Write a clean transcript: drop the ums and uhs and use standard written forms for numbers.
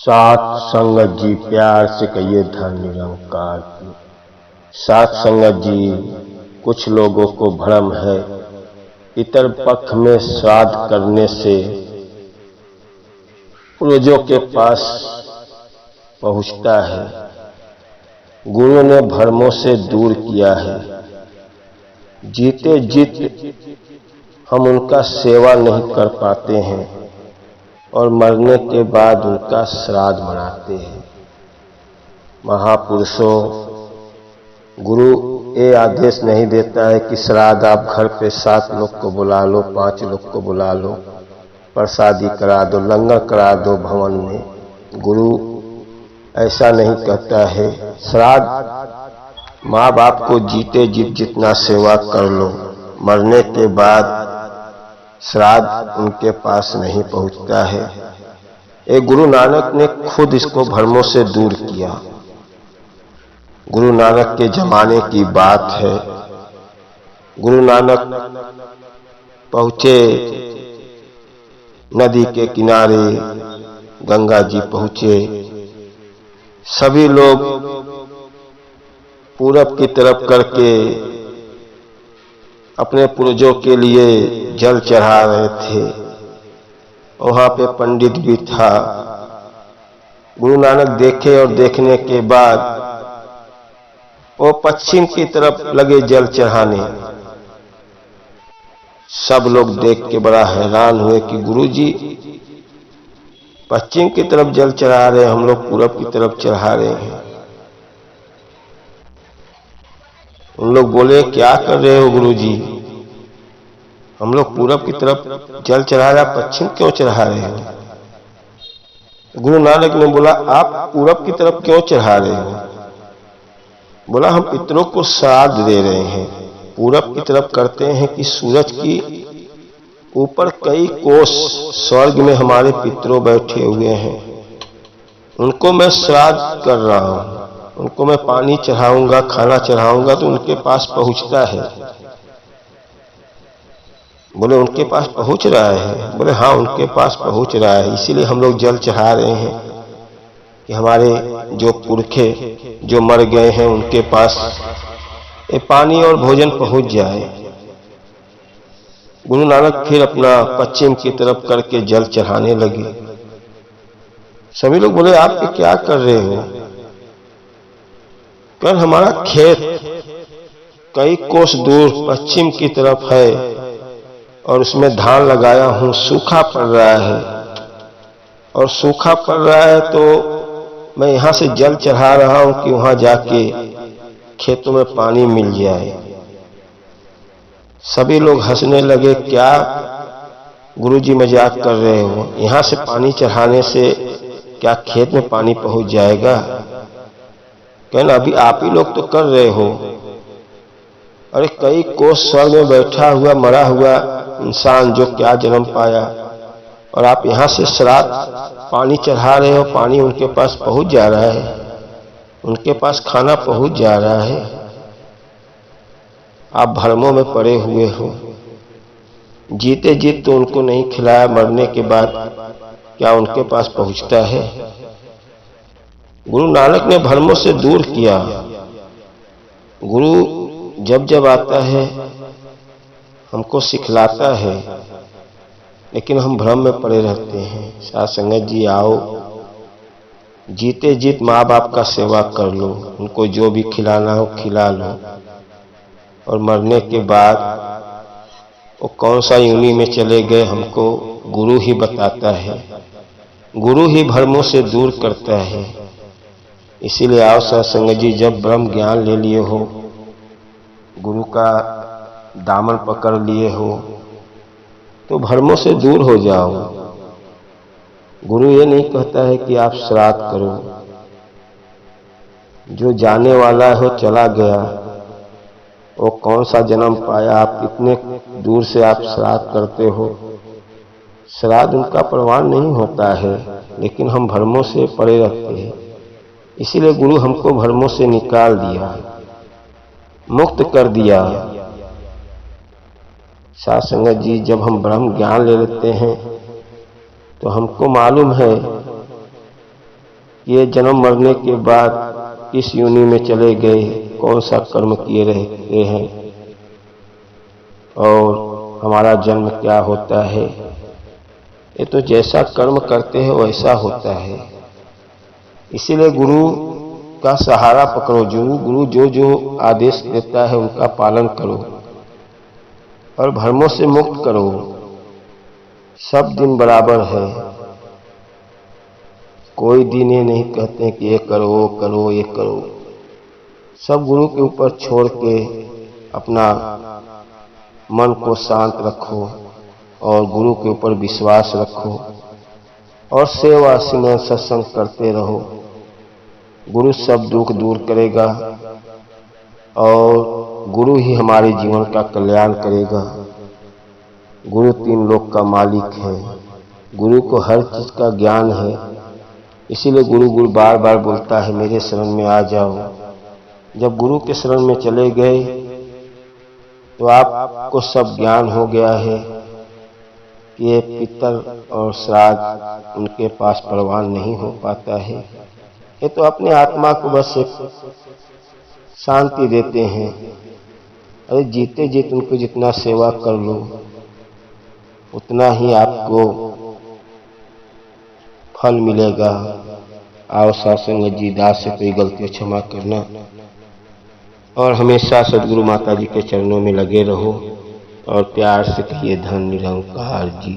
सात संगत जी, प्यार से कहिए धन निरंकार की। सात संगत जी, कुछ लोगों को भ्रम है पितर पक्ष में श्राद्ध करने से पूर्वजों के पास पहुंचता है। गुरु ने भ्रमों से दूर किया है। जीते जीत हम उनका सेवा नहीं कर पाते हैं और मरने के बाद उनका श्राद्ध मनाते हैं। महापुरुषों, गुरु ये आदेश नहीं देता है कि श्राद्ध आप घर पे 7 लोग को बुला लो, 5 लोग को बुला लो, प्रसादी करा दो, लंगर करा दो भवन में। गुरु ऐसा नहीं कहता है। श्राद्ध माँ बाप को जीते जीत जितना सेवा कर लो, मरने के बाद श्राद्ध उनके पास नहीं पहुंचता है। एक गुरु नानक ने खुद इसको भ्रमों से दूर किया। गुरु नानक के जमाने की बात है। गुरु नानक पहुंचे नदी के किनारे, गंगा जी पहुंचे। सभी लोग पूरब की तरफ करके अपने पूर्वजों के लिए जल चढ़ा रहे थे। वहां पे पंडित भी था। गुरु नानक देखे और देखने के बाद वो पश्चिम की तरफ लगे जल चढ़ाने। सब लोग देख के बड़ा हैरान हुए कि गुरुजी पश्चिम की तरफ जल चढ़ा रहे हैं, हम लोग पूरब की तरफ चढ़ा रहे हैं। उन लोग बोले, क्या कर रहे हो गुरुजी? हम लोग पूरब की तरफ जल चढ़ा रहे, पश्चिम क्यों चढ़ा रहे हो? गुरु नानक ने बोला, आप पूरब की तरफ क्यों चढ़ा रहे हो? बोला, हम पितरों को श्राद्ध दे रहे हैं। पूरब की तरफ करते हैं कि सूरज की ऊपर कई कोस स्वर्ग में हमारे पितरों बैठे हुए हैं, उनको मैं श्राद्ध कर रहा हूं। उनको मैं पानी चढ़ाऊंगा, खाना चढ़ाऊंगा तो उनके पास पहुंचता है। बोले, उनके पास पहुंच रहा है? बोले, हाँ, उनके पास पहुंच रहा है। इसीलिए हम लोग जल चढ़ा रहे हैं कि हमारे जो पुरखे जो मर गए हैं उनके पास ये पानी और भोजन पहुंच जाए। गुरु नानक फिर अपना पश्चिम की तरफ करके जल चढ़ाने लगे। सभी लोग बोले, आप क्या कर रहे हो? कर हमारा खेत कई कोस दूर पश्चिम की तरफ है और उसमें धान लगाया हूं, सूखा पड़ रहा है और सूखा पड़ रहा है तो मैं यहां से जल चढ़ा रहा हूं कि वहां जाके खेतों में पानी मिल जाए। सभी लोग हंसने लगे, क्या गुरुजी मजाक कर रहे हो? यहां से पानी चढ़ाने से क्या खेत में पानी पहुंच जाएगा? कहना, अभी आप ही लोग तो कर रहे हो। अरे कई कोस स्वर्ग में बैठा हुआ मरा हुआ इंसान जो क्या जन्म पाया, और आप यहां से श्राद्ध पानी चढ़ा रहे हो, पानी उनके पास पहुंच जा रहा है, उनके पास खाना पहुंच जा रहा है। आप भ्रमों में पड़े हुए हो। जीते जीत तो उनको नहीं खिलाया, मरने के बाद क्या उनके पास पहुंचता है? गुरु नानक ने भ्रमों से दूर किया। गुरु जब जब आता है हमको सिखलाता है, लेकिन हम भ्रम में पड़े रहते हैं। साथ संगत जी, आओ, जीते जीत माँ बाप का सेवा कर लो, उनको जो भी खिलाना हो खिला लो, और मरने के बाद वो कौन सा योनि में चले गए हमको गुरु ही बताता है। गुरु ही भ्रमों से दूर करता है। इसीलिए आओ सत्संग जी, जब ब्रह्म ज्ञान ले लिए हो, गुरु का दामन पकड़ लिए हो, तो भ्रमों से दूर हो जाओ। गुरु ये नहीं कहता है कि आप श्राद्ध करो। जो जाने वाला हो चला गया, वो कौन सा जन्म पाया, आप कितने दूर से आप श्राद्ध करते हो। श्राद्ध उनका प्रवान नहीं होता है, लेकिन हम भ्रमों से पड़े रहते हैं। इसीलिए गुरु हमको भ्रमों से निकाल दिया, मुक्त कर दिया। साथ संगत जी, जब हम ब्रह्म ज्ञान ले लेते हैं तो हमको मालूम है ये जन्म मरने के बाद किस योनि में चले गए, कौन सा कर्म किए रहते हैं और हमारा जन्म क्या होता है। ये तो जैसा कर्म करते हैं वैसा होता है। इसीलिए गुरु का सहारा पकड़ो। गुरु जो जो आदेश देता है उनका पालन करो और भ्रमों से मुक्त करो। सब दिन बराबर है। कोई दिन ये नहीं कहते कि ये करो वो करो ये करो। सब गुरु के ऊपर छोड़ के अपना मन को शांत रखो और गुरु के ऊपर विश्वास रखो और सेवा सिमरन सत्संग करते रहो। गुरु सब दुख दूर करेगा और गुरु ही हमारे जीवन का कल्याण करेगा। गुरु 3 लोक का मालिक है। गुरु को हर चीज का ज्ञान है। इसीलिए गुरु बार बार बोलता है मेरे शरण में आ जाओ। जब गुरु के शरण में चले गए तो आपको सब ज्ञान हो गया है कि ये पितर और श्राद्ध उनके पास परवान नहीं हो पाता है। ये तो अपने आत्मा को बस एक शांति देते हैं। अरे जीते जीत उनको जितना सेवा कर लो उतना ही आपको फल मिलेगा। आओ सत्संग जी, दास से कोई गलती क्षमा करना और हमेशा सदगुरु माता जी के चरणों में लगे रहो और प्यार से कहिए धन निरंकार जी।